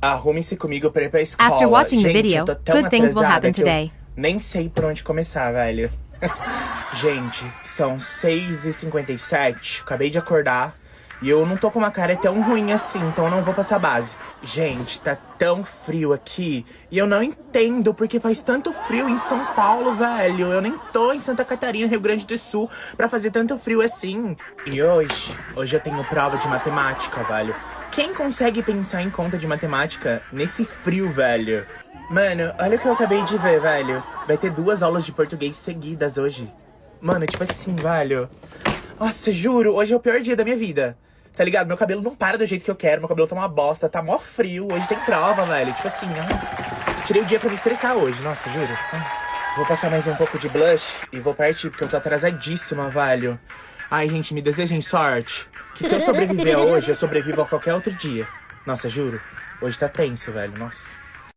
Arrume-se comigo pra ir pra escola. After watching the Gente, video, eu tô tão good things will atrasada happen que eu today. nem sei por onde começar, velho. Gente, são 6h57, acabei de acordar. E eu não tô com uma cara tão ruim assim, então eu não vou passar base. Gente, tá tão frio aqui. E eu não entendo porque faz tanto frio em São Paulo, velho. Eu nem tô em Santa Catarina, Rio Grande do Sul, pra fazer tanto frio assim. E hoje eu tenho prova de matemática, velho. Quem consegue pensar em conta de matemática nesse frio, velho? Mano, olha o que eu acabei de ver, velho. Vai ter 2 aulas de português seguidas hoje. Mano, tipo assim, velho. Nossa, juro, hoje é o pior dia da minha vida. Tá ligado? Meu cabelo não para do jeito que eu quero, meu cabelo tá uma bosta, tá mó frio. Hoje tem prova, velho. Tipo assim, tirei o dia pra me estressar hoje, nossa, juro. Vou passar mais um pouco de blush e vou partir, porque eu tô atrasadíssima, velho. Ai, gente, me desejem sorte. Que se eu sobreviver a hoje, eu sobrevivo a qualquer outro dia. Nossa, juro. Hoje tá tenso, velho, nossa.